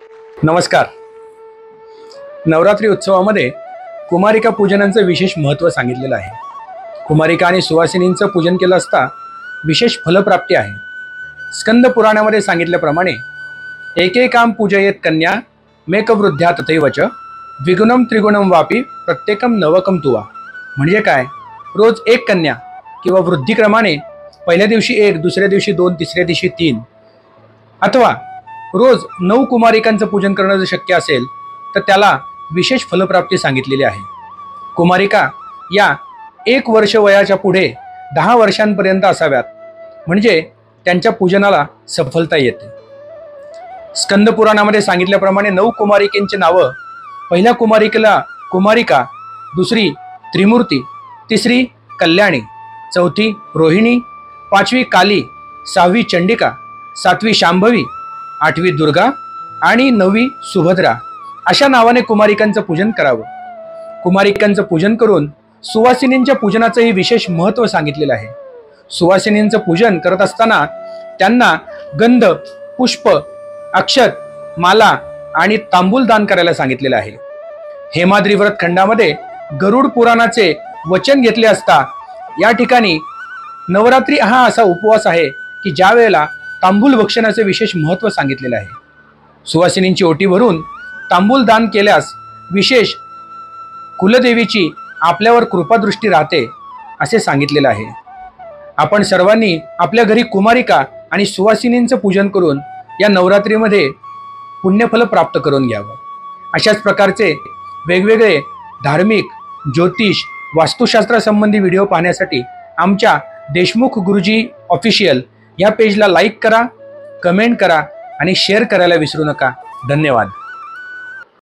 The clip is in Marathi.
नमस्कार. नवरात्री उत्सवामध्ये कुमारिका पूजनाचं विशेष महत्त्व सांगितलेलं आहे. कुमारिका आणि सुवासिनींचं पूजन केलं असता विशेष फलप्राप्ती आहे. स्कंद पुराणामध्ये सांगितल्याप्रमाणे एकेकाम पूजयेत कन्या मेकवृद्ध्या तथैवच द्विगुणम त्रिगुणम वापी प्रत्येकम नवकम तुवा. म्हणजे काय, रोज एक कन्या किंवा वृद्धिक्रमाने पहिल्या दिवशी एक, दुसऱ्या दिवशी दोन, तिसऱ्या दिवशी तीन, अथवा रोज 9 कुमारिकांचं पूजन करणं जर शक्य असेल तर त्याला विशेष फलप्राप्ती सांगितलेली आहे. कुमारिका या 1 वर्ष वयाच्या पुढे 10 वर्षांपर्यंत असाव्यात, म्हणजे त्यांच्या पूजनाला सफलता येते. स्कंद पुराणामध्ये सांगितल्याप्रमाणे 9 कुमारिकेंची नावं: पहिल्या कुमारिकेला कुमारिका, दुसरी त्रिमूर्ती, तिसरी कल्याणी, चौथी रोहिणी, 5वी काली, 6वी चंडिका, 7वी शांभवी, 8वी दुर्गा आणि 9वी सुभद्रा अशा नावाने कुमारिकांचं पूजन करावं. कुमारिकांचं पूजन करून सुवासिनींच्या पूजनाचंही विशेष महत्त्व सांगितलेलं आहे. सुवासिनींचं पूजन करत असताना त्यांना गंध, पुष्प, अक्षत, माला आणि तांबूल दान करायला सांगितलेलं आहे. हेमाद्री व्रत खंडामध्ये गरुड पुराणाचे वचन घेतले असता या ठिकाणी नवरात्री हा असा उपवास आहे की ज्या वेळेला तांबूल भक्षणाचे विशेष महत्त्व सांगितलेले आहे. सुवासिनींची ओटी भरून तांबूल दान केल्यास विशेष कुलदेवीची आपल्यावर कृपादृष्टी राहते असे सांगितलेले आहे. आपण सर्वांनी आपल्या घरी कुमारिका आणि सुवासिनींचं पूजन करून या नवरात्रीमध्ये पुण्यफल प्राप्त करून घ्यावं. अशाच प्रकारचे वेगवेगळे धार्मिक, ज्योतिष, वास्तुशास्त्रासंबंधी व्हिडिओ पाहण्यासाठी आमच्या देशमुख गुरुजी ऑफिशियल या पेजला लाईक करा, कमेंट करा आणि शेअर करायला विसरू नका. धन्यवाद.